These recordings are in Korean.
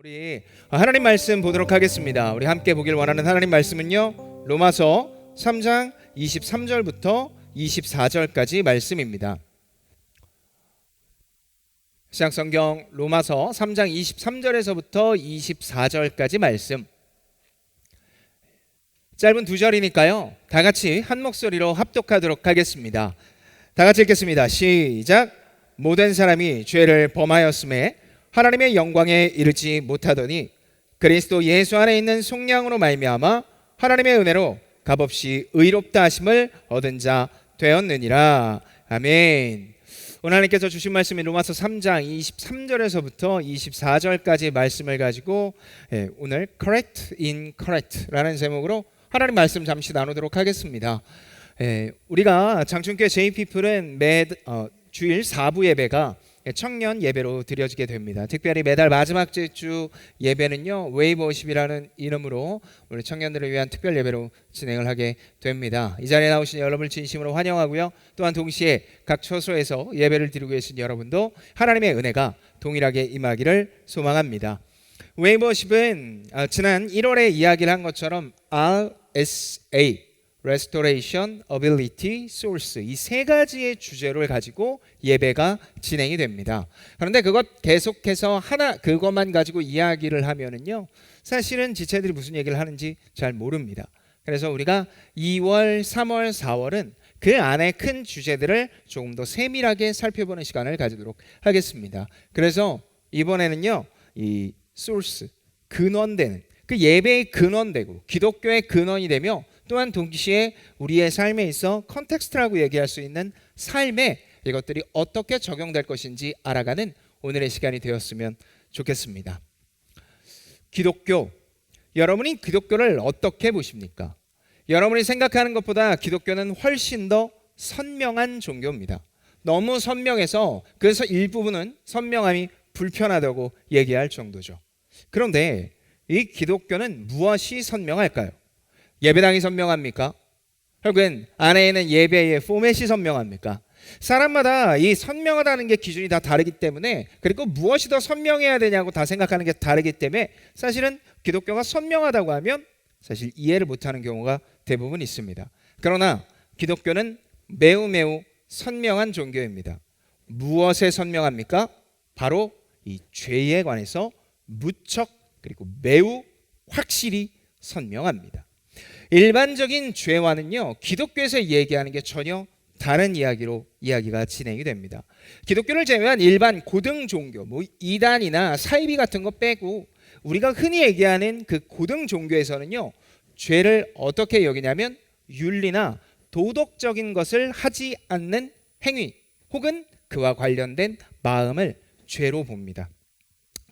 우리 하나님 말씀 보도록 하겠습니다. 우리 함께 보길 원하는 하나님 말씀은요, 로마서 3장 23절부터 24절까지 말씀입니다. 시약성경 로마서 3장 23절에서부터 24절까지 말씀. 짧은 두 절이니까요, 다 같이 한 목소리로 합독하도록 하겠습니다. 다 같이 읽겠습니다. 시작. 모든 사람이 죄를 범하였음에 하나님의 영광에 이르지 못하더니 그리스도 예수 안에 있는 속량으로 말미암아 하나님의 은혜로 값없이 의롭다 하심을 얻은 자 되었느니라. 아멘. 오늘 하나님께서 주신 말씀이 로마서 3장 23절에서부터 24절까지 말씀을 가지고 오늘 Correct in Correct라는 제목으로 하나님 말씀 잠시 나누도록 하겠습니다. 우리가 장춘교회 JPP는 주일 4부 예배가 청년 예배로 드려지게 됩니다. 특별히 매달 마지막 주 예배는요, 웨이브워십이라는 이름으로 우리 청년들을 위한 특별 예배로 진행을 하게 됩니다. 이 자리에 나오신 여러분을 진심으로 환영하고요, 또한 동시에 각 처소에서 예배를 드리고 계신 여러분도 하나님의 은혜가 동일하게 임하기를 소망합니다. 웨이브워십은 지난 1월에 이야기를 한 것처럼 RSA Restoration, Ability, Source, 이 세 가지의 주제를 가지고 예배가 진행이 됩니다. 그런데 그것 계속해서 그것만 가지고 이야기를 하면은요, 사실은 지체들이 무슨 얘기를 하는지 잘 모릅니다. 그래서 우리가 2월, 3월, 4월은 그 안에 큰 주제들을 조금 더 세밀하게 살펴보는 시간을 가지도록 하겠습니다. 그래서 이번에는요, 이 Source, 근원되는, 그 예배의 근원되고 기독교의 근원이 되며 또한 동시에 우리의 삶에 있어 컨텍스트라고 얘기할 수 있는 삶에 이것들이 어떻게 적용될 것인지 알아가는 오늘의 시간이 되었으면 좋겠습니다. 기독교, 여러분이 기독교를 어떻게 보십니까? 여러분이 생각하는 것보다 기독교는 훨씬 더 선명한 종교입니다. 너무 선명해서 그래서 일부분은 선명함이 불편하다고 얘기할 정도죠. 그런데 이 기독교는 무엇이 선명할까요? 예배당이 선명합니까? 결국엔 안에 있는 예배의 포맷이 선명합니까? 사람마다 이 선명하다는 게 기준이 다 다르기 때문에, 그리고 무엇이 더 선명해야 되냐고 다 생각하는 게 다르기 때문에 사실은 기독교가 선명하다고 하면 사실 이해를 못하는 경우가 대부분 있습니다. 그러나 기독교는 매우 선명한 종교입니다. 무엇에 선명합니까? 바로 이 죄에 관해서 무척 그리고 매우 확실히 선명합니다. 일반적인 죄와는요, 기독교에서 얘기하는 게 전혀 다른 이야기로 이야기가 진행이 됩니다. 기독교를 제외한 일반 고등 종교, 이단이나 사이비 같은 거 빼고 우리가 흔히 얘기하는 그 고등 종교에서는요, 죄를 어떻게 여기냐면 윤리나 도덕적인 것을 하지 않는 행위 혹은 그와 관련된 마음을 죄로 봅니다.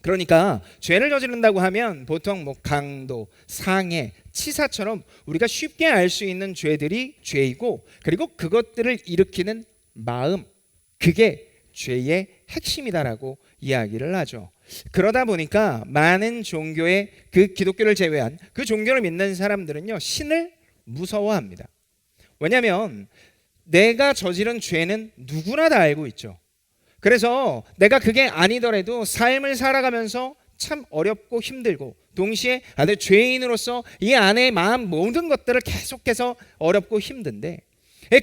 그러니까 죄를 저지른다고 하면 보통 강도, 상해, 치사처럼 우리가 쉽게 알 수 있는 죄들이 죄이고, 그리고 그것들을 일으키는 마음, 그게 죄의 핵심이다라고 이야기를 하죠. 그러다 보니까 많은 종교의 그 기독교를 제외한 그 종교를 믿는 사람들은요, 신을 무서워합니다. 왜냐하면 내가 저지른 죄는 누구나 다 알고 있죠. 그래서 내가 그게 아니더라도 삶을 살아가면서 참 어렵고 힘들고, 동시에 죄인으로서 이 안에 마음 모든 것들을 계속해서 어렵고 힘든데,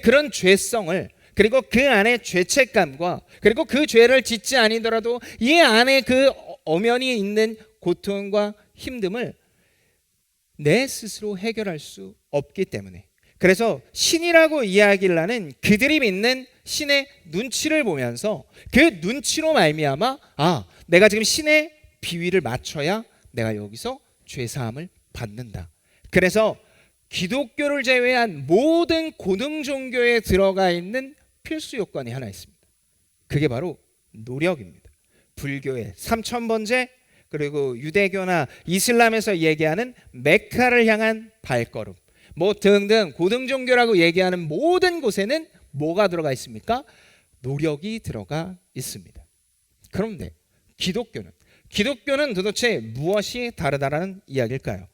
그런 죄성을, 그리고 그 안에 죄책감과, 그리고 그 죄를 짓지 아니더라도 이 안에 그 엄연히 있는 고통과 힘듦을 내 스스로 해결할 수 없기 때문에, 그래서 신이라고 이야기를 하는 그들이 믿는 신의 눈치를 보면서 그 눈치로 말미암아 내가 지금 신의 비위를 맞춰야 내가 여기서 죄사함을 받는다. 그래서 기독교를 제외한 모든 고등 종교에 들어가 있는 필수 요건이 하나 있습니다. 그게 바로 노력입니다. 불교의 3000번째, 그리고 유대교나 이슬람에서 얘기하는 메카를 향한 발걸음, 등등 고등 종교라고 얘기하는 모든 곳에는 뭐가 들어가 있습니까? 노력이 들어가 있습니다. 그런데 기독교는 도대체 무엇이 다르다라는 이야기일까요?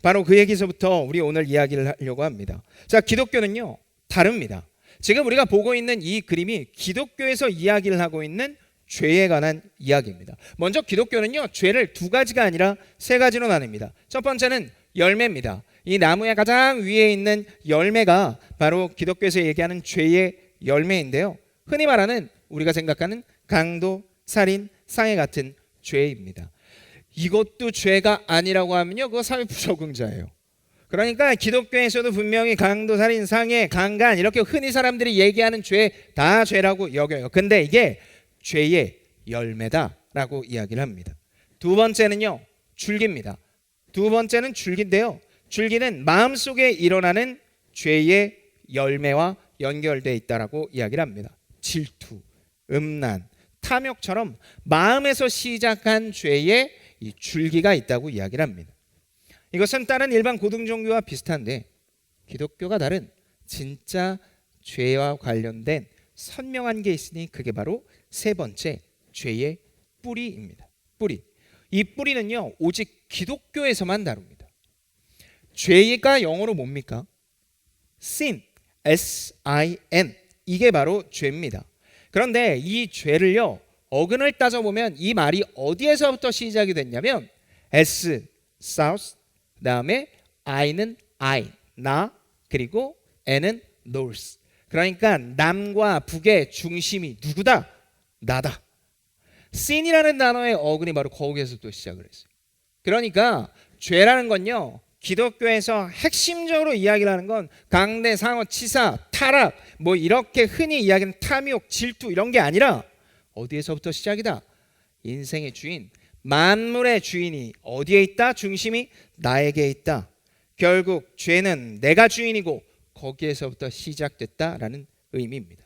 바로 그 얘기서부터 우리 오늘 이야기를 하려고 합니다. 자, 기독교는요, 다릅니다. 지금 우리가 보고 있는 이 그림이 기독교에서 이야기를 하고 있는 죄에 관한 이야기입니다. 먼저 기독교는요, 죄를 두 가지가 아니라 세 가지로 나뉩니다. 첫 번째는 열매입니다. 이 나무의 가장 위에 있는 열매가 바로 기독교에서 얘기하는 죄의 열매인데요. 흔히 말하는 우리가 생각하는 강도, 살인, 상해 같은 죄입니다. 이것도 죄가 아니라고 하면요, 그거 사회부적응자예요. 그러니까 기독교에서도 분명히 강도, 살인, 상해, 강간 이렇게 흔히 사람들이 얘기하는 죄 다 죄라고 여겨요. 근데 이게 죄의 열매다라고 이야기를 합니다. 두 번째는요, 줄기입니다. 두 번째는 줄기인데요. 줄기는 마음속에 일어나는 죄의 열매와 연결되어 있다라고 이야기를 합니다. 질투, 음란, 탐욕처럼 마음에서 시작한 죄의 이 줄기가 있다고 이야기를 합니다. 이것은 다른 일반 고등종교와 비슷한데 기독교가 다른 진짜 죄와 관련된 선명한 게 있으니 그게 바로 세 번째 죄의 뿌리입니다. 뿌리. 이 뿌리는요, 오직 기독교에서만 다룹니다. 죄가 영어로 뭡니까? sin, S-I-N. 이게 바로 죄입니다. 그런데 이 죄를요, 어근을 따져보면 이 말이 어디에서부터 시작이 됐냐면 S, south, 그 다음에 I는 I, 나, 그리고 N은 north. 그러니까 남과 북의 중심이 누구다? 나다. sin이라는 단어의 어근이 바로 거기에서부터 시작을 했어요. 그러니까 죄라는 건요, 기독교에서 핵심적으로 이야기를 하는 건 강대, 상어, 치사, 타락 뭐 이렇게 흔히 이야기하는 탐욕, 질투 이런 게 아니라 어디에서부터 시작이다? 인생의 주인, 만물의 주인이 어디에 있다? 중심이 나에게 있다. 결국 죄는 내가 주인이고 거기에서부터 시작됐다라는 의미입니다.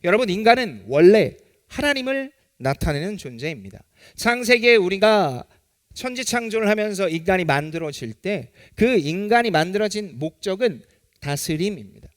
여러분, 인간은 원래 하나님을 나타내는 존재입니다. 창세기에 우리가 천지창조를 하면서 인간이 만들어질 때 그 인간이 만들어진 목적은 다스림입니다.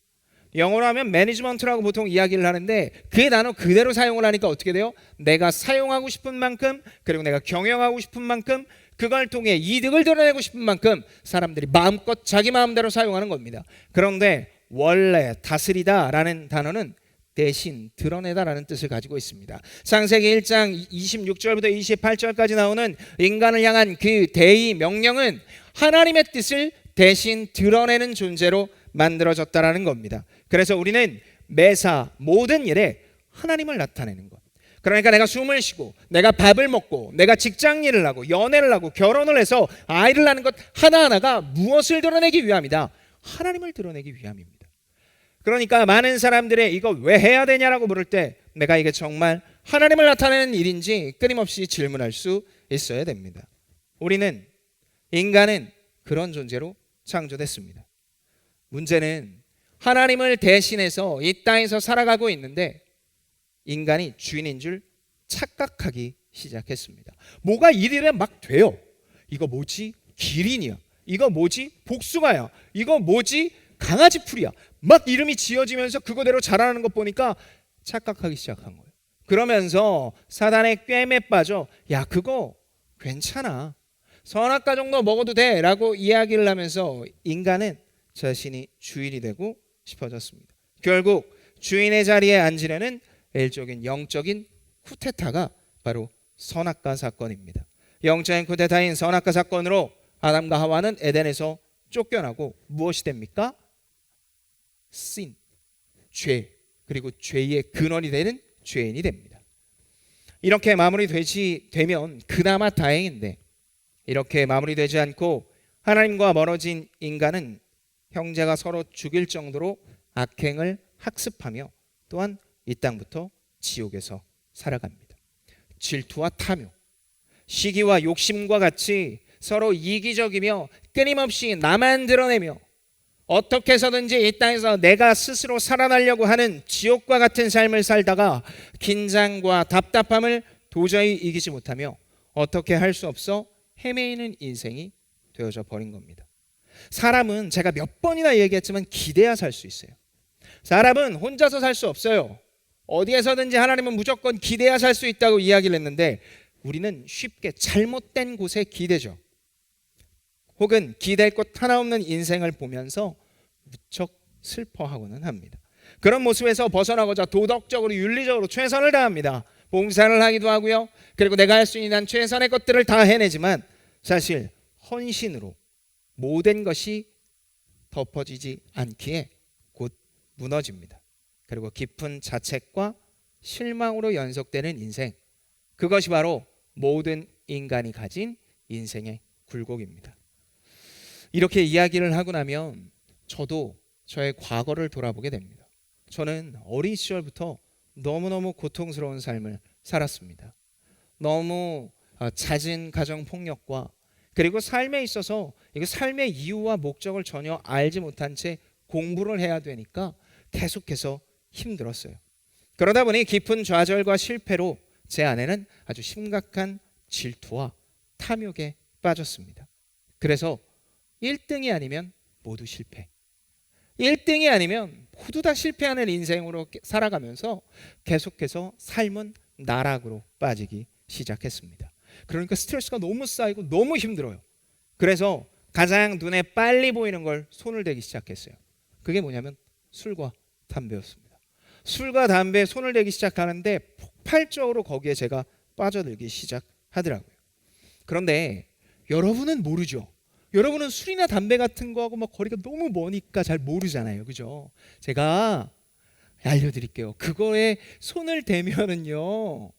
영어로 하면 매니지먼트라고 보통 이야기를 하는데 그 단어 그대로 사용을 하니까 어떻게 돼요? 내가 사용하고 싶은 만큼, 그리고 내가 경영하고 싶은 만큼, 그걸 통해 이득을 드러내고 싶은 만큼 사람들이 마음껏 자기 마음대로 사용하는 겁니다. 그런데 원래 다스리다라는 단어는 대신 드러내다라는 뜻을 가지고 있습니다. 창세기 1장 26절부터 28절까지 나오는 인간을 향한 그 대의 명령은 하나님의 뜻을 대신 드러내는 존재로 만들어졌다라는 겁니다. 그래서 우리는 매사 모든 일에 하나님을 나타내는 것. 그러니까 내가 숨을 쉬고, 내가 밥을 먹고, 내가 직장 일을 하고, 연애를 하고, 결혼을 해서 아이를 낳는 것 하나하나가 무엇을 드러내기 위함이다? 하나님을 드러내기 위함입니다. 그러니까 많은 사람들의 이거 왜 해야 되냐라고 물을 때 내가 이게 정말 하나님을 나타내는 일인지 끊임없이 질문할 수 있어야 됩니다. 인간은 그런 존재로 창조됐습니다. 문제는 하나님을 대신해서 이 땅에서 살아가고 있는데 인간이 주인인 줄 착각하기 시작했습니다. 뭐가 일이래 막 돼요. 이거 뭐지? 기린이야. 이거 뭐지? 복숭아야. 이거 뭐지? 강아지 풀이야. 막 이름이 지어지면서 그거대로 자라는 것 보니까 착각하기 시작한 거예요. 그러면서 사단의 꿰매 빠져 야 그거 괜찮아. 선악과 정도 먹어도 돼 라고 이야기를 하면서 인간은 자신이 주인이 되고 싶어졌습니다. 결국 주인의 자리에 앉으려는 일종의 영적인 쿠데타가 바로 선악과 사건입니다. 영적인 쿠데타인 선악과 사건으로 아담과 하와는 에덴에서 쫓겨나고 무엇이 됩니까? sin, 죄, 그리고 죄의 근원이 되는 죄인이 됩니다. 이렇게 마무리되면 그나마 다행인데 이렇게 마무리되지 않고 하나님과 멀어진 인간은 형제가 서로 죽일 정도로 악행을 학습하며 또한 이 땅부터 지옥에서 살아갑니다. 질투와 탐욕, 시기와 욕심과 같이 서로 이기적이며 끊임없이 나만 드러내며 어떻게 해서든지 이 땅에서 내가 스스로 살아나려고 하는 지옥과 같은 삶을 살다가 긴장과 답답함을 도저히 이기지 못하며 어떻게 할 수 없어 헤매이는 인생이 되어져 버린 겁니다. 사람은 제가 몇 번이나 얘기했지만 기대야 살 수 있어요. 사람은 혼자서 살 수 없어요. 어디에서든지 하나님은 무조건 기대야 살 수 있다고 이야기를 했는데 우리는 쉽게 잘못된 곳에 기대죠. 혹은 기댈 곳 하나 없는 인생을 보면서 무척 슬퍼하고는 합니다. 그런 모습에서 벗어나고자 도덕적으로 윤리적으로 최선을 다합니다. 봉사를 하기도 하고요. 그리고 내가 할 수 있는 최선의 것들을 다 해내지만 사실 헌신으로 모든 것이 덮어지지 않기에 곧 무너집니다. 그리고 깊은 자책과 실망으로 연속되는 인생, 그것이 바로 모든 인간이 가진 인생의 굴곡입니다. 이렇게 이야기를 하고 나면 저도 저의 과거를 돌아보게 됩니다. 저는 어린 시절부터 너무너무 고통스러운 삶을 살았습니다. 너무 잦은 가정폭력과 그리고 삶에 있어서 이거 삶의 이유와 목적을 전혀 알지 못한 채 공부를 해야 되니까 계속해서 힘들었어요. 그러다 보니 깊은 좌절과 실패로 제 안에는 아주 심각한 질투와 탐욕에 빠졌습니다. 그래서 1등이 아니면 모두 실패, 1등이 아니면 모두 다 실패하는 인생으로 살아가면서 계속해서 삶은 나락으로 빠지기 시작했습니다. 그러니까 스트레스가 너무 쌓이고 너무 힘들어요. 그래서 가장 눈에 빨리 보이는 걸 손을 대기 시작했어요. 그게 뭐냐면 술과 담배였습니다. 술과 담배에 손을 대기 시작하는데 폭발적으로 거기에 제가 빠져들기 시작하더라고요. 그런데 여러분은 모르죠. 여러분은 술이나 담배 같은 거하고 막 거리가 너무 머니까 잘 모르잖아요. 그죠? 제가 알려드릴게요. 그거에 손을 대면은요,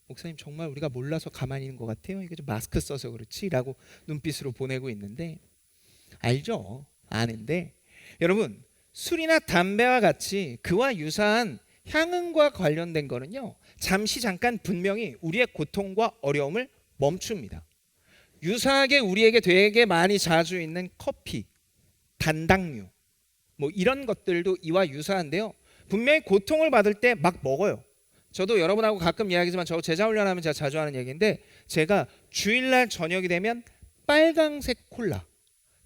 목사님 정말 우리가 몰라서 가만히 있는 것 같아요. 이거 좀 마스크 써서 그렇지 라고 눈빛으로 보내고 있는데, 알죠? 아는데 여러분, 술이나 담배와 같이 그와 유사한 향응과 관련된 거는요, 잠시 잠깐 분명히 우리의 고통과 어려움을 멈춥니다. 유사하게 우리에게 되게 많이 자주 있는 커피, 단당류 뭐 이런 것들도 이와 유사한데요, 분명히 고통을 받을 때 막 먹어요. 저도 여러분하고 가끔 이야기지만 저 제자 훈련하면 제가 자주 하는 얘기인데, 제가 주일날 저녁이 되면 빨강색 콜라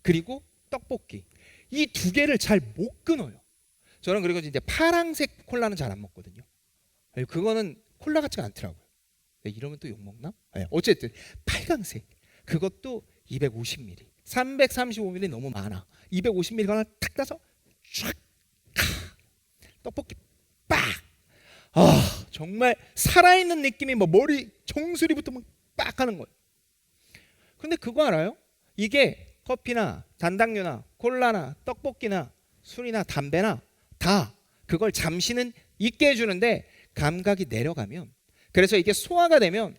그리고 떡볶이, 이 두 개를 잘 못 끊어요. 저는 그리고 이제 파랑색 콜라는 잘 안 먹거든요. 그거는 콜라 같지가 않더라고요. 이러면 또 욕먹나? 어쨌든 빨강색, 그것도 250ml, 335ml 너무 많아. 250ml 하나 탁 따서 쫙, 떡볶이 빡. 정말 살아있는 느낌이 뭐 머리 정수리부터 막 빡 하는 거예요. 근데 그거 알아요? 이게 커피나 단당류나 콜라나 떡볶이나 술이나 담배나 다 그걸 잠시는 잊게 해주는데, 감각이 내려가면, 그래서 이게 소화가 되면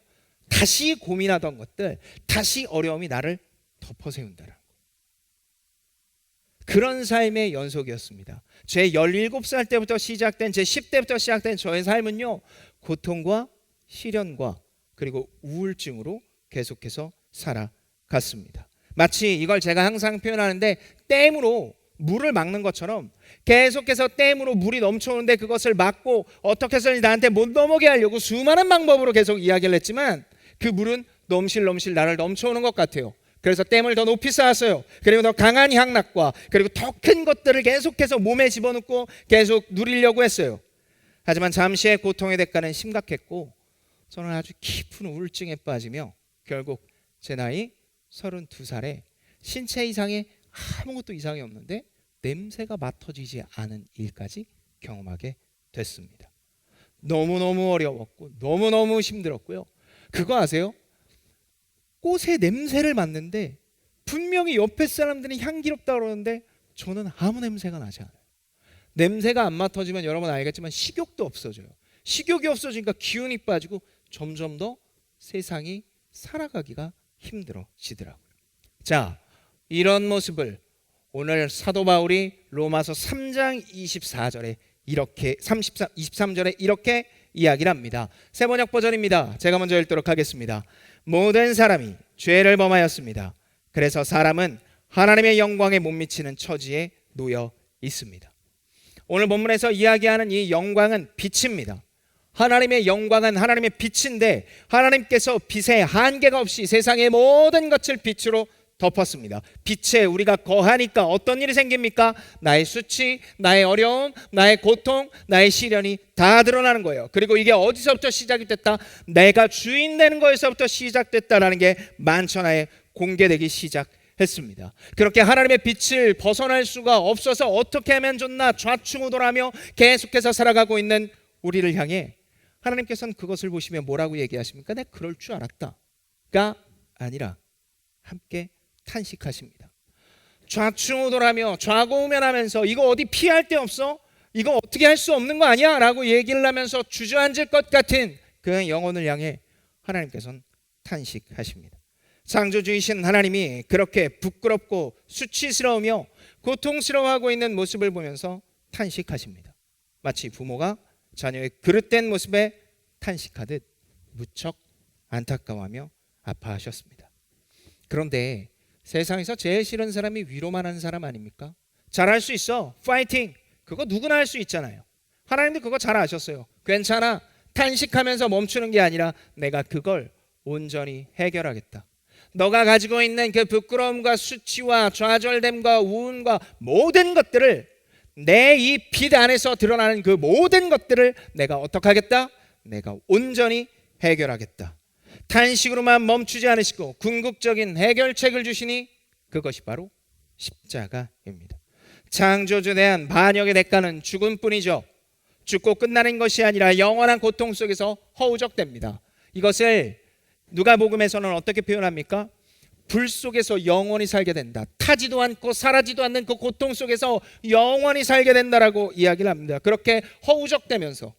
다시 고민하던 것들, 다시 어려움이 나를 덮어세운다는 거. 그런 삶의 연속이었습니다. 제 17살 때부터 시작된, 제 10대부터 시작된 저의 삶은요, 고통과 시련과 그리고 우울증으로 계속해서 살아갔습니다. 마치 이걸 제가 항상 표현하는데, 댐으로 물을 막는 것처럼 계속해서 댐으로 물이 넘쳐오는데 그것을 막고 어떻게 해서든 나한테 못 넘어게 하려고 수많은 방법으로 계속 이야기를 했지만 그 물은 넘실넘실 나를 넘쳐오는 것 같아요. 그래서 댐을 더 높이 쌓았어요. 그리고 더 강한 향락과 그리고 더 큰 것들을 계속해서 몸에 집어넣고 계속 누리려고 했어요. 하지만 잠시의 고통의 대가는 심각했고, 저는 아주 깊은 우울증에 빠지며 결국 제 나이 32살에 신체 이상에 아무것도 이상이 없는데 냄새가 맡아지지 않은 일까지 경험하게 됐습니다. 너무너무 어려웠고 너무너무 힘들었고요. 그거 아세요? 꽃의 냄새를 맡는데 분명히 옆에 사람들이 향기롭다고 그러는데 저는 아무 냄새가 나지 않아요. 냄새가 안 맡아지면 여러분 알겠지만 식욕도 없어져요. 식욕이 없어지니까 기운이 빠지고 점점 더 세상이 살아가기가 힘들어지더라고요. 자, 이런 모습을 오늘 사도 바울이 로마서 3장 24절에 이렇게 23절에 이렇게 이야기를 합니다. 새 번역 버전입니다. 제가 먼저 읽도록 하겠습니다. 모든 사람이 죄를 범하였습니다. 그래서 사람은 하나님의 영광에 못 미치는 처지에 놓여 있습니다. 오늘 본문에서 이야기하는 이 영광은 빛입니다. 하나님의 영광은 하나님의 빛인데, 하나님께서 빛에 한계가 없이 세상의 모든 것을 빛으로 덮었습니다. 빛에 우리가 거하니까 어떤 일이 생깁니까? 나의 수치, 나의 어려움, 나의 고통, 나의 시련이 다 드러나는 거예요. 그리고 이게 어디서부터 시작이 됐다? 내가 주인 되는 거에서부터 시작됐다라는 게 만천하에 공개되기 시작했습니다. 그렇게 하나님의 빛을 벗어날 수가 없어서 어떻게 하면 좋나 좌충우돌하며 계속해서 살아가고 있는 우리를 향해 하나님께서는 그것을 보시며 뭐라고 얘기하십니까? 내가 그럴 줄 알았다가 아니라 함께 탄식하십니다. 좌충우돌하며 좌고우면하면서 이거 어디 피할 데 없어? 이거 어떻게 할 수 없는 거 아니야? 라고 얘기를 하면서 주저앉을 것 같은 그 영혼을 향해 하나님께서는 탄식하십니다. 창조주이신 하나님이 그렇게 부끄럽고 수치스러우며 고통스러워하고 있는 모습을 보면서 탄식하십니다. 마치 부모가 자녀의 그릇된 모습에 탄식하듯 무척 안타까워하며 아파하셨습니다. 그런데 세상에서 제일 싫은 사람이 위로만 하는 사람 아닙니까? 잘할 수 있어, 파이팅, 그거 누구나 할 수 있잖아요. 하나님도 그거 잘 아셨어요. 괜찮아, 탄식하면서 멈추는 게 아니라 내가 그걸 온전히 해결하겠다. 너가 가지고 있는 그 부끄러움과 수치와 좌절됨과 우울과 모든 것들을, 내 이 빛 안에서 드러나는 그 모든 것들을 내가 어떻게 하겠다? 내가 온전히 해결하겠다. 탄식으로만 멈추지 않으시고 궁극적인 해결책을 주시니 그것이 바로 십자가입니다. 창조주에 대한 반역의 대가는 죽음뿐이죠. 죽고 끝나는 것이 아니라 영원한 고통 속에서 허우적됩니다. 이것을 누가복음에서는 어떻게 표현합니까? 불 속에서 영원히 살게 된다. 타지도 않고 사라지도 않는 그 고통 속에서 영원히 살게 된다라고 이야기를 합니다. 그렇게 허우적대면서,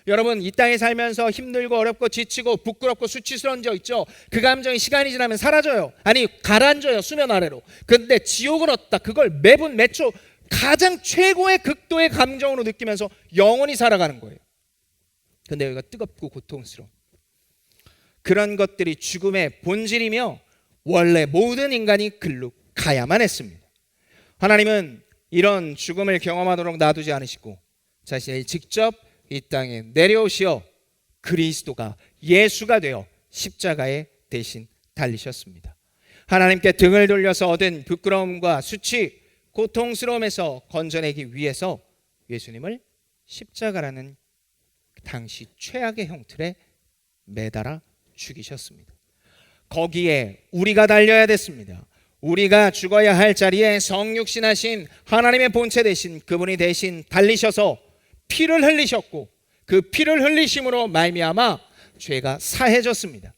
여러분 이 땅에 살면서 힘들고 어렵고 지치고 부끄럽고 수치스러운 적 있죠. 그 감정이 시간이 지나면 사라져요. 아니 가라앉아요, 수면 아래로. 근데 지옥을 얻다, 그걸 매분 매초 가장 최고의 극도의 감정으로 느끼면서 영원히 살아가는 거예요. 근데 여기가 뜨겁고 고통스러워. 그런 것들이 죽음의 본질이며 원래 모든 인간이 글로 가야만 했습니다. 하나님은 이런 죽음을 경험하도록 놔두지 않으시고 자신이 직접 이 땅에 내려오시어 그리스도가, 예수가 되어 십자가에 대신 달리셨습니다. 하나님께 등을 돌려서 얻은 부끄러움과 수치, 고통스러움에서 건져내기 위해서 예수님을 십자가라는 당시 최악의 형틀에 매달아 죽이셨습니다. 거기에 우리가 달려야 됐습니다. 우리가 죽어야 할 자리에 성육신하신 하나님의 본체 대신 그분이 대신 달리셔서 피를 흘리셨고, 그 피를 흘리심으로 말미암아 죄가 사해졌습니다.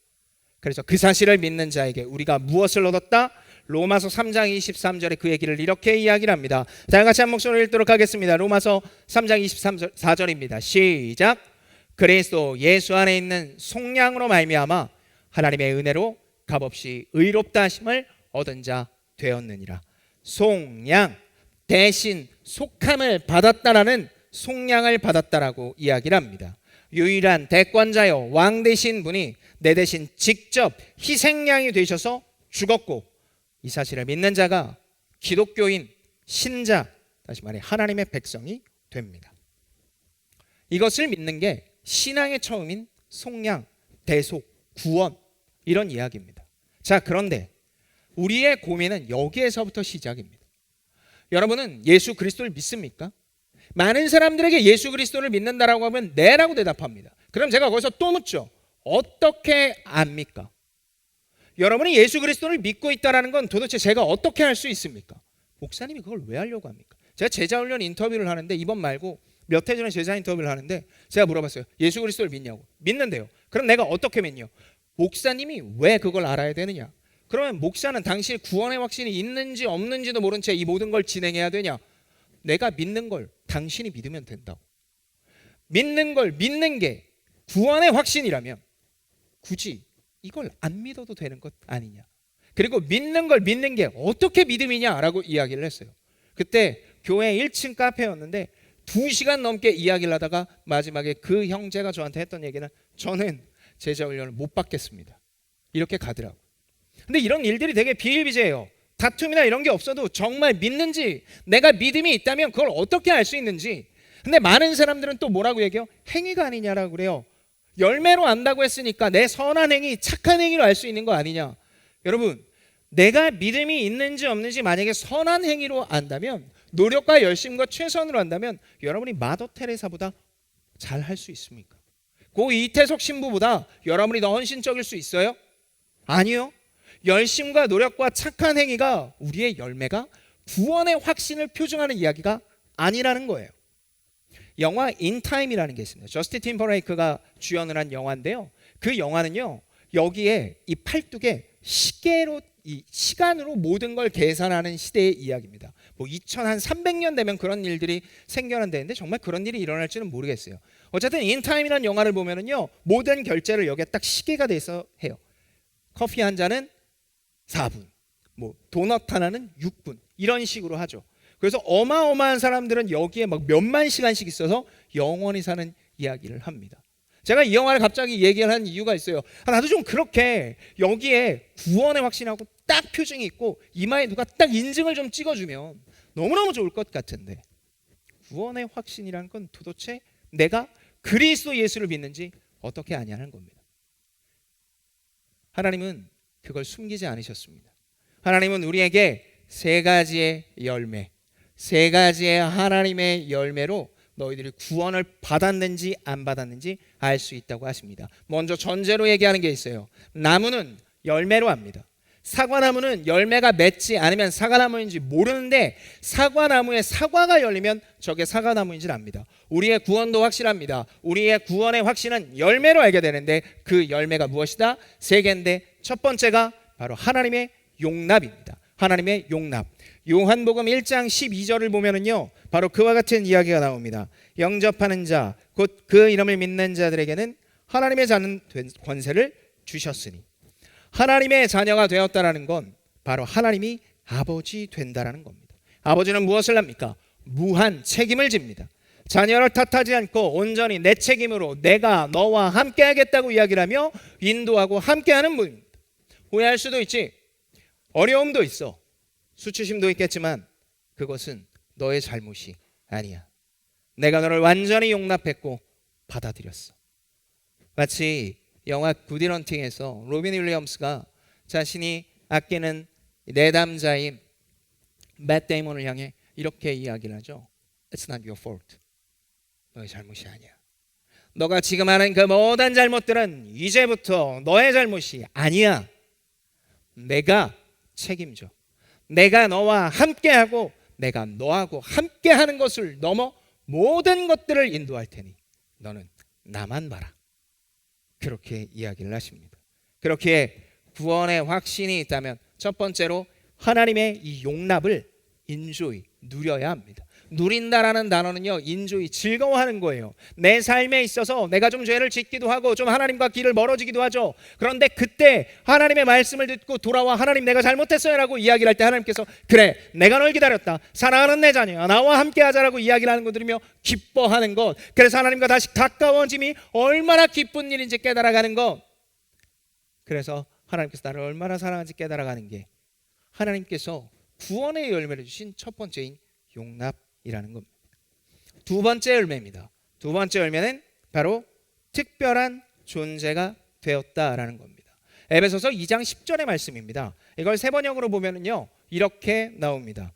그래서 그 사실을 믿는 자에게 우리가 무엇을 얻었다? 로마서 3장 23절에 그 얘기를 이렇게 이야기를 합니다. 다 같이 한 목소리로 읽도록 하겠습니다. 로마서 3장 24절입니다. 시작. 그리스도 예수 안에 있는 속량으로 말미암아 하나님의 은혜로 값없이 의롭다 하심을 얻은 자 되었느니라. 속량, 대신 속함을 받았다라는, 속량을 받았다라고 이야기를 합니다. 유일한 대권자여 왕 되신 분이 내 대신 직접 희생양이 되셔서 죽었고, 이 사실을 믿는 자가 기독교인, 신자, 다시 말해 하나님의 백성이 됩니다. 이것을 믿는 게 신앙의 처음인 속량, 대속, 구원, 이런 이야기입니다. 자, 그런데 우리의 고민은 여기에서부터 시작입니다. 여러분은 예수 그리스도를 믿습니까? 많은 사람들에게 예수 그리스도를 믿는다라고 하면 네라고 대답합니다. 그럼 제가 거기서 또 묻죠. 어떻게 압니까? 여러분이 예수 그리스도를 믿고 있다는 건 도대체 제가 어떻게 할 수 있습니까? 목사님이 그걸 왜 하려고 합니까? 제가 제자훈련 인터뷰를 하는데, 이번 말고 몇 해 전에 제자 인터뷰를 하는데 제가 물어봤어요. 예수 그리스도를 믿냐고. 믿는데요. 그럼 내가 어떻게 믿냐? 목사님이 왜 그걸 알아야 되느냐? 그러면 목사는 당신의 구원의 확신이 있는지 없는지도 모른 채 이 모든 걸 진행해야 되냐? 내가 믿는 걸 당신이 믿으면 된다고. 믿는 걸 믿는 게 구원의 확신이라면 굳이 이걸 안 믿어도 되는 것 아니냐? 그리고 믿는 걸 믿는 게 어떻게 믿음이냐라고 이야기를 했어요. 그때 교회 1층 카페였는데 2시간 넘게 이야기를 하다가 마지막에 그 형제가 저한테 했던 얘기는, 저는 제자훈련을 못 받겠습니다, 이렇게 가더라고요. 근데 이런 일들이 되게 비일비재해요. 다툼이나 이런 게 없어도 정말 믿는지, 내가 믿음이 있다면 그걸 어떻게 알 수 있는지. 근데 많은 사람들은 또 뭐라고 얘기해요? 행위가 아니냐라고 그래요. 열매로 안다고 했으니까 내 선한 행위, 착한 행위로 알 수 있는 거 아니냐. 여러분, 내가 믿음이 있는지 없는지 만약에 선한 행위로 안다면, 노력과 열심과 최선으로 한다면 여러분이 마더 테레사보다 잘 할 수 있습니까? 고 이태석 신부보다 여러분이 더 헌신적일 수 있어요? 아니요. 열심과 노력과 착한 행위가 우리의 열매가 구원의 확신을 표chứng 하는 이야기가 아니라는 거예요. 영화 인타임이라는 게 있습니다. 저스틴 팀버레이크가 주연을 한 영화인데요. 그 영화는요, 여기에 이 팔뚝에 시계로 이 시간으로 모든 걸 계산하는 시대의 이야기입니다. 뭐 2300년 되면 그런 일들이 생겨난다는데 정말 그런 일이 일어날지는 모르겠어요. 어쨌든 인타임이라는 영화를 보면은요, 모든 결제를 여기에 딱 시계가 돼서 해요. 커피 한 잔은 4분, 뭐 도넛 하나는 6분, 이런 식으로 하죠. 그래서 어마어마한 사람들은 여기에 막 몇만 시간씩 있어서 영원히 사는 이야기를 합니다. 제가 이 영화를 갑자기 얘기를 한 이유가 있어요. 나도 좀 그렇게 여기에 구원의 확신하고 딱 표정이 있고 이마에 누가 딱 인증을 좀 찍어주면 너무너무 좋을 것 같은데, 구원의 확신이라는 건 도대체 내가 그리스도 예수를 믿는지 어떻게 아냐는 겁니다. 하나님은 그걸 숨기지 않으셨습니다. 하나님은 우리에게 세 가지의 열매, 세 가지의 하나님의 열매로 너희들이 구원을 받았는지 안 받았는지 알 수 있다고 하십니다. 먼저 전제로 얘기하는 게 있어요. 나무는 열매로 합니다. 사과나무는 열매가 맺지 않으면 사과나무인지 모르는데, 사과나무에 사과가 열리면 저게 사과나무인 줄 압니다. 우리의 구원도 확실합니다. 우리의 구원의 확신은 열매로 알게 되는데, 그 열매가 무엇이다? 세 개인데, 첫 번째가 바로 하나님의 용납입니다. 하나님의 용납. 요한복음 1장 12절을 보면은요, 바로 그와 같은 이야기가 나옵니다. 영접하는 자, 곧 그 이름을 믿는 자들에게는 하나님의 자는 된 권세를 주셨으니. 하나님의 자녀가 되었다라는 건 바로 하나님이 아버지 된다라는 겁니다. 아버지는 무엇을 합니까? 무한 책임을 집니다. 자녀를 탓하지 않고 온전히 내 책임으로 내가 너와 함께하겠다고 이야기를 하며 인도하고 함께하는 분입니다. 후회할 수도 있지, 어려움도 있어, 수치심도 있겠지만 그것은 너의 잘못이 아니야. 내가 너를 완전히 용납했고 받아들였어. 마치 영화 굿 헌팅에서 로빈 윌리엄스가 자신이 아끼는 내담자인 맷 데이먼을 향해 이렇게 이야기를 하죠. It's not your fault. 너의 잘못이 아니야. 너가 지금 하는 그 모든 잘못들은 이제부터 너의 잘못이 아니야. 내가 책임져. 내가 너와 함께하고 내가 너하고 함께하는 것을 넘어 모든 것들을 인도할 테니 너는 나만 봐라. 그렇게 이야기를 하십니다. 그렇게 구원의 확신이 있다면 첫 번째로 하나님의 이 용납을 인조히 누려야 합니다. 누린다라는 단어는요, 인조히 즐거워하는 거예요. 내 삶에 있어서 내가 좀 죄를 짓기도 하고 좀 하나님과 길을 멀어지기도 하죠. 그런데 그때 하나님의 말씀을 듣고 돌아와 하나님 내가 잘못했어요 라고 이야기를 할 때 하나님께서 그래 내가 널 기다렸다, 사랑하는 내 자녀야, 나와 함께 하자라고 이야기를 하는 거 들으며 기뻐하는 것, 그래서 하나님과 다시 가까워짐이 얼마나 기쁜 일인지 깨달아가는 것, 그래서 하나님께서 나를 얼마나 사랑하는지 깨달아가는 게 하나님께서 구원의 열매를 주신 첫 번째인 용납이라는 겁니다. 두 번째 열매입니다. 두 번째 열매는 바로 특별한 존재가 되었다라는 겁니다. 에베소서 2장 10절의 말씀입니다. 이걸 세번역으로 보면은요, 이렇게 나옵니다.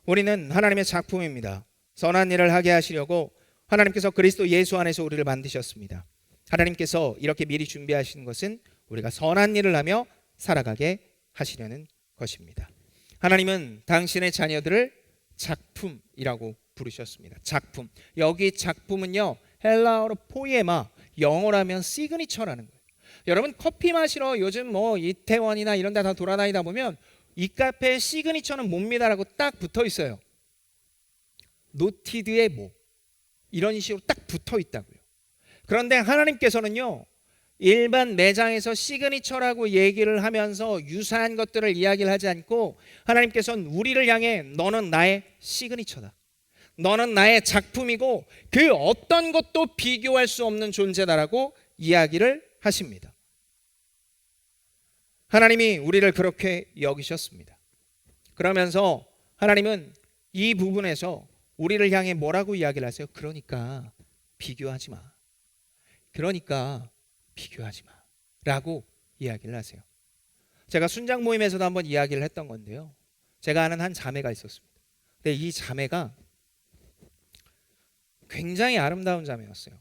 우리는 하나님의 작품입니다. 선한 일을 하게 하시려고 하나님께서 그리스도 예수 안에서 우리를 만드셨습니다. 하나님께서 이렇게 미리 준비하신 것은 우리가 선한 일을 하며 살아가게 하시려는 것입니다. 하나님은 당신의 자녀들을 작품이라고 부르셨습니다. 작품. 여기 작품은요, 헬라어로 포이에마, 영어로 하면 시그니처라는 거예요. 여러분 커피 마시러 요즘 뭐 이태원이나 이런 데 다 돌아다니다 보면 이 카페의 시그니처는 뭡니다라고 딱 붙어 있어요. 노티드의 뭐 이런 식으로 딱 붙어 있다고요. 그런데 하나님께서는요, 일반 매장에서 시그니처라고 얘기를 하면서 유사한 것들을 이야기를 하지 않고 하나님께서는 우리를 향해 너는 나의 시그니처다, 너는 나의 작품이고 그 어떤 것도 비교할 수 없는 존재다라고 이야기를 하십니다. 하나님이 우리를 그렇게 여기셨습니다. 그러면서 하나님은 이 부분에서 우리를 향해 뭐라고 이야기를 하세요? 그러니까 비교하지 마. 그러니까 비교하지 마 라고 이야기를 하세요. 제가 순장 모임에서도 한번 이야기를 했던 건데요, 제가 아는 한 자매가 있었습니다. 근데 이 자매가 굉장히 아름다운 자매였어요.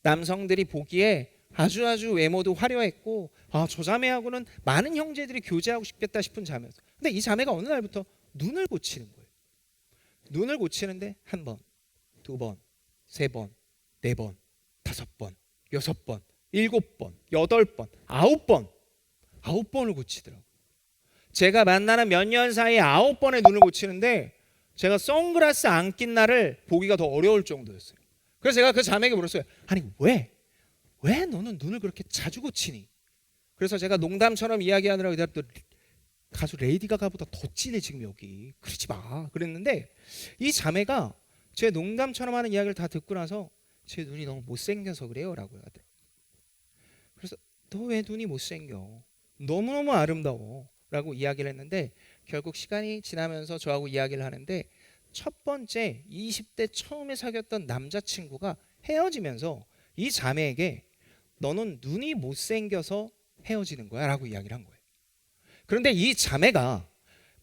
남성들이 보기에 아주 외모도 화려했고 저 자매하고는 많은 형제들이 교제하고 싶겠다 싶은 자매였어요. 근데 이 자매가 어느 날부터 눈을 고치는 거예요. 눈을 고치는데 한 번, 두 번, 3번, 4번, 5번, 6번, 7번, 8번, 9번, 9번을 고치더라고요. 제가 만나는 몇 년 사이에 9번의 눈을 고치는데 제가 선글라스 안 낀 날을 보기가 더 어려울 정도였어요. 그래서 제가 그 자매에게 물었어요. 아니 왜 너는 눈을 그렇게 자주 고치니? 그래서 제가 농담처럼 이야기하느라고 대답도 가수 레이디 가가보다 더 진해 지금 여기. 그러지 마. 그랬는데 이 자매가 제 농담처럼 하는 이야기를 다 듣고 나서 제 눈이 너무 못생겨서 그래요 라고 하더라고요. 그래서 너 왜 눈이 못생겨? 너무너무 아름다워 라고 이야기를 했는데 결국 시간이 지나면서 저하고 이야기를 하는데 첫 번째 20대 처음에 사귀었던 남자친구가 헤어지면서 이 자매에게 너는 눈이 못생겨서 헤어지는 거야 라고 이야기를 한 거예요. 그런데 이 자매가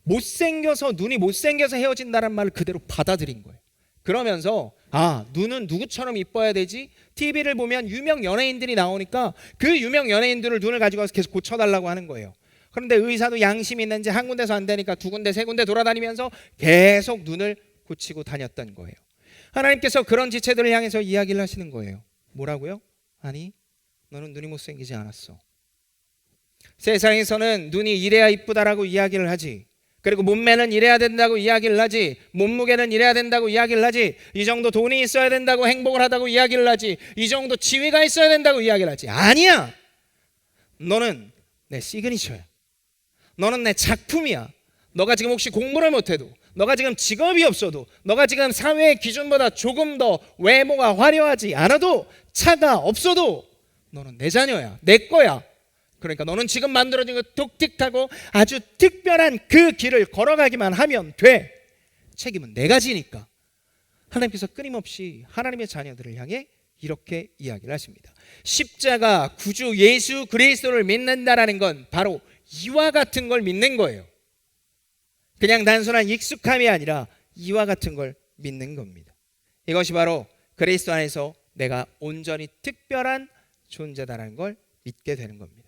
못생겨서 눈이 못생겨서 헤어진다는 말을 그대로 받아들인 거예요. 그러면서 눈은 누구처럼 이뻐야 되지? TV를 보면 유명 연예인들이 나오니까 그 유명 연예인들을 눈을 가지고 와서 계속 고쳐달라고 하는 거예요. 그런데 의사도 양심이 있는지 한 군데서 안 되니까 두 군데 세 군데 돌아다니면서 계속 눈을 고치고 다녔던 거예요. 하나님께서 그런 지체들을 향해서 이야기를 하시는 거예요. 뭐라고요? 아니 너는 눈이 못생기지 않았어. 세상에서는 눈이 이래야 이쁘다라고 이야기를 하지, 그리고 몸매는 이래야 된다고 이야기를 하지, 몸무게는 이래야 된다고 이야기를 하지, 이 정도 돈이 있어야 된다고 행복을 하다고 이야기를 하지, 이 정도 지위가 있어야 된다고 이야기를 하지. 아니야. 너는 내 시그니처야. 너는 내 작품이야. 너가 지금 혹시 공부를 못해도, 너가 지금 직업이 없어도, 너가 지금 사회의 기준보다 조금 더 외모가 화려하지 않아도, 차가 없어도 너는 내 자녀야. 내 거야. 그러니까 너는 지금 만들어진 그 독특하고 아주 특별한 그 길을 걸어가기만 하면 돼. 책임은 내가 지니까. 하나님께서 끊임없이 하나님의 자녀들을 향해 이렇게 이야기를 하십니다. 십자가 구주 예수 그리스도를 믿는다라는 건 바로 이와 같은 걸 믿는 거예요. 그냥 단순한 익숙함이 아니라 이와 같은 걸 믿는 겁니다. 이것이 바로 그리스도 안에서 내가 온전히 특별한 존재다라는 걸 믿게 되는 겁니다.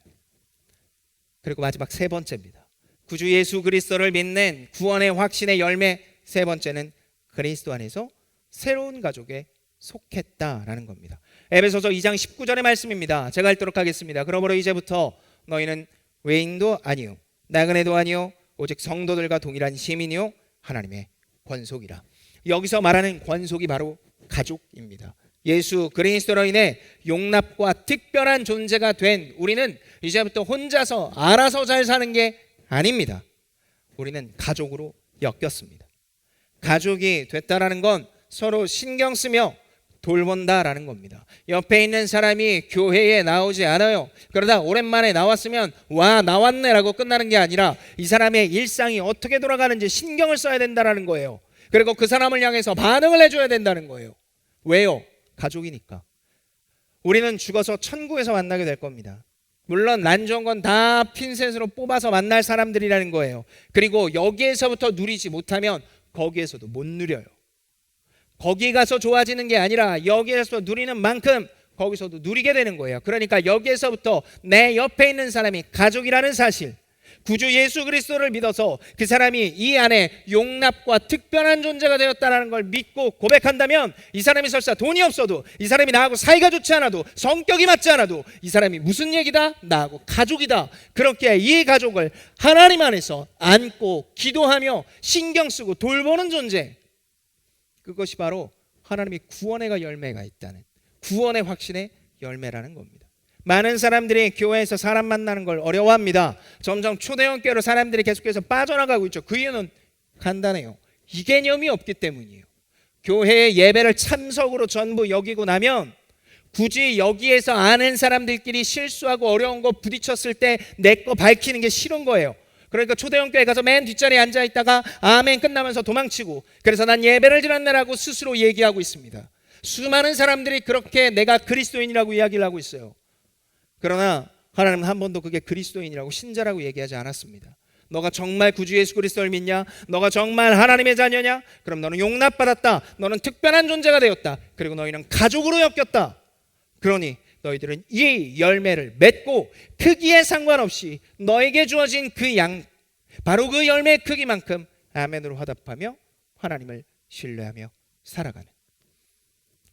그리고 마지막 세 번째입니다. 구주 예수 그리스도를 믿는 구원의 확신의 열매 세 번째는 그리스도 안에서 새로운 가족에 속했다라는 겁니다. 에베소서 2장 19절의 말씀입니다. 제가 읽도록 하겠습니다. 그러므로 이제부터 너희는 외인도 아니요 나그네도 아니요 오직 성도들과 동일한 시민이요 하나님의 권속이라. 여기서 말하는 권속이 바로 가족입니다. 예수 그리스도로 인해 용납과 특별한 존재가 된 우리는 이제부터 혼자서 알아서 잘 사는 게 아닙니다. 우리는 가족으로 엮였습니다. 가족이 됐다라는 건 서로 신경 쓰며 돌본다라는 겁니다. 옆에 있는 사람이 교회에 나오지 않아요. 그러다 오랜만에 나왔으면 와 나왔네라고 끝나는 게 아니라 이 사람의 일상이 어떻게 돌아가는지 신경을 써야 된다라는 거예요. 그리고 그 사람을 향해서 반응을 해줘야 된다는 거예요. 왜요? 가족이니까. 우리는 죽어서 천국에서 만나게 될 겁니다. 물론 난 좋은 건 다 핀셋으로 뽑아서 만날 사람들이라는 거예요. 그리고 여기에서부터 누리지 못하면 거기에서도 못 누려요. 거기 가서 좋아지는 게 아니라 여기에서 누리는 만큼 거기서도 누리게 되는 거예요. 그러니까 여기에서부터 내 옆에 있는 사람이 가족이라는 사실, 구주 예수 그리스도를 믿어서 그 사람이 이 안에 용납과 특별한 존재가 되었다는 걸 믿고 고백한다면 이 사람이 설사 돈이 없어도, 이 사람이 나하고 사이가 좋지 않아도, 성격이 맞지 않아도 이 사람이 무슨 얘기다? 나하고 가족이다. 그렇게 이 가족을 하나님 안에서 안고 기도하며 신경 쓰고 돌보는 존재, 그것이 바로 하나님이 구원의 열매가 있다는, 구원의 확신의 열매라는 겁니다. 많은 사람들이 교회에서 사람 만나는 걸 어려워합니다. 점점 초대형교회로 사람들이 계속해서 빠져나가고 있죠. 그 이유는 간단해요. 이 개념이 없기 때문이에요. 교회의 예배를 참석으로 전부 여기고 나면 굳이 여기에서 아는 사람들끼리 실수하고 어려운 거 부딪혔을 때 내 거 밝히는 게 싫은 거예요. 그러니까 초대형교회 가서 맨 뒷자리에 앉아있다가 아멘 끝나면서 도망치고, 그래서 난 예배를 드렸네라고 스스로 얘기하고 있습니다. 수많은 사람들이 그렇게 내가 그리스도인이라고 이야기를 하고 있어요. 그러나 하나님은 한 번도 그게 그리스도인이라고 신자라고 얘기하지 않았습니다. 너가 정말 구주 예수 그리스도를 믿냐? 너가 정말 하나님의 자녀냐? 그럼 너는 용납받았다. 너는 특별한 존재가 되었다. 그리고 너희는 가족으로 엮였다. 그러니 너희들은 이 열매를 맺고 크기에 상관없이 너에게 주어진 그 양, 바로 그 열매의 크기만큼 아멘으로 화답하며 하나님을 신뢰하며 살아가는,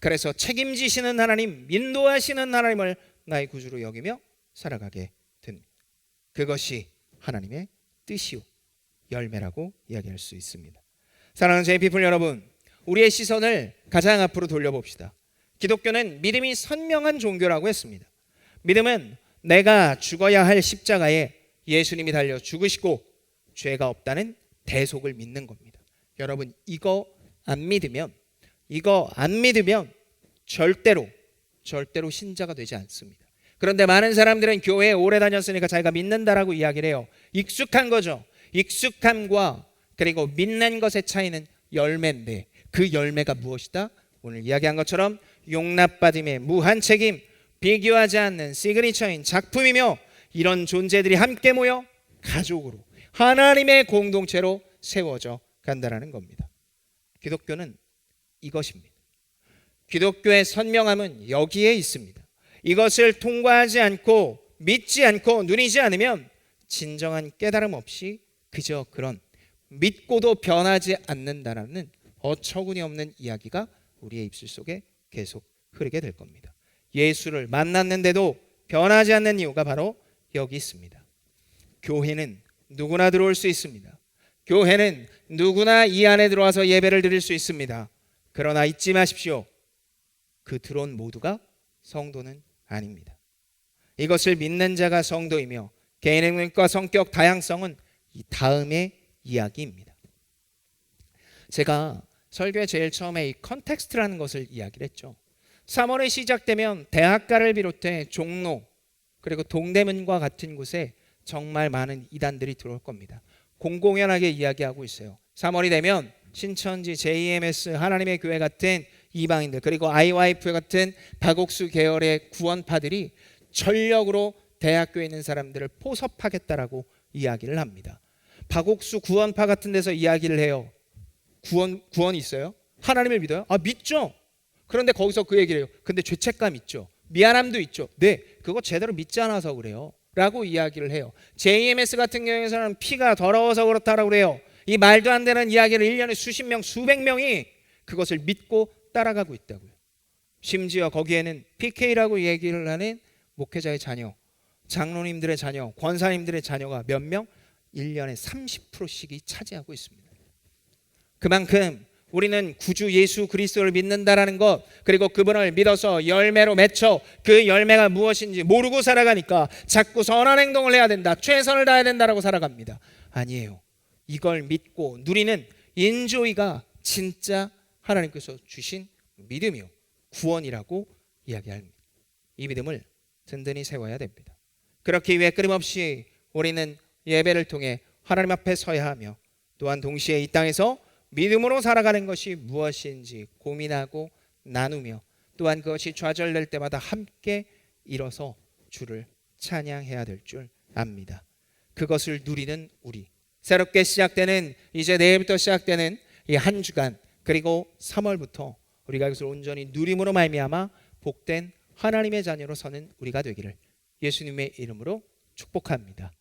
그래서 책임지시는 하나님, 인도하시는 하나님을 나의 구주로 여기며 살아가게 됩니다. 그것이 하나님의 뜻이요 열매라고 이야기할 수 있습니다. 사랑하는 JPP 여러분, 우리의 시선을 가장 앞으로 돌려봅시다. 기독교는 믿음이 선명한 종교라고 했습니다. 믿음은 내가 죽어야 할 십자가에 예수님이 달려 죽으시고 죄가 없다는 대속을 믿는 겁니다. 여러분, 이거 안 믿으면 절대로 신자가 되지 않습니다. 그런데 많은 사람들은 교회에 오래 다녔으니까 자기가 믿는다라고 이야기를 해요. 익숙한 거죠. 익숙함과 그리고 믿는 것의 차이는 열매인데, 그 열매가 무엇이다? 오늘 이야기한 것처럼 용납받음의 무한 책임, 비교하지 않는 시그니처인 작품이며, 이런 존재들이 함께 모여 가족으로 하나님의 공동체로 세워져 간다는 겁니다. 기독교는 이것입니다. 기독교의 선명함은 여기에 있습니다. 이것을 통과하지 않고 믿지 않고 누리지 않으면 진정한 깨달음 없이 그저 그런 믿고도 변하지 않는다라는 어처구니 없는 이야기가 우리의 입술 속에 계속 흐르게 될 겁니다. 예수를 만났는데도 변하지 않는 이유가 바로 여기 있습니다. 교회는 누구나 들어올 수 있습니다. 교회는 누구나 이 안에 들어와서 예배를 드릴 수 있습니다. 그러나 잊지 마십시오. 그 들어온 모두가 성도는 아닙니다. 이것을 믿는 자가 성도이며 개인의 능력과 성격 다양성은 이 다음의 이야기입니다. 제가 설교에 제일 처음에 이 컨텍스트라는 것을 이야기를 했죠. 3월이 시작되면 대학가를 비롯해 종로 그리고 동대문과 같은 곳에 정말 많은 이단들이 들어올 겁니다. 공공연하게 이야기하고 있어요. 3월이 되면 신천지, JMS, 하나님의 교회 같은 이방인들, 그리고 IYF 같은 박옥수 계열의 구원파들이 전력으로 대학교에 있는 사람들을 포섭하겠다라고 이야기를 합니다. 박옥수 구원파 같은 데서 이야기를 해요. 구원이 있어요? 하나님을 믿어요? 믿죠. 그런데 거기서 그 얘기를 해요. 근데 죄책감 있죠. 미안함도 있죠. 네, 그거 제대로 믿지 않아서 그래요 라고 이야기를 해요. JMS 같은 경우에는 피가 더러워서 그렇다라고 그래요. 이 말도 안 되는 이야기를 1년에 수십 명, 수백 명이 그것을 믿고 따라가고 있다고요. 심지어 거기에는 PK라고 얘기를 하는 목회자의 자녀, 장로님들의 자녀, 권사님들의 자녀가 몇 명? 1년에 30%씩이 차지하고 있습니다. 그만큼 우리는 구주 예수 그리스도를 믿는다라는 것, 그리고 그분을 믿어서 열매로 맺혀 그 열매가 무엇인지 모르고 살아가니까 자꾸 선한 행동을 해야 된다, 최선을 다해야 된다라고 살아갑니다. 아니에요. 이걸 믿고 누리는 인조이가 진짜 하나님께서 주신 믿음이요 구원이라고 이야기합니다. 이 믿음을 든든히 세워야 됩니다. 그렇기 위해 끊임없이 우리는 예배를 통해 하나님 앞에 서야 하며, 또한 동시에 이 땅에서 믿음으로 살아가는 것이 무엇인지 고민하고 나누며, 또한 그것이 좌절될 때마다 함께 일어서 주를 찬양해야 될 줄 압니다. 그것을 누리는 우리, 새롭게 시작되는, 이제 내일부터 시작되는 이 한 주간, 그리고 3월부터 우리가 이것을 온전히 누림으로 말미암아 복된 하나님의 자녀로 서는 우리가 되기를 예수님의 이름으로 축복합니다.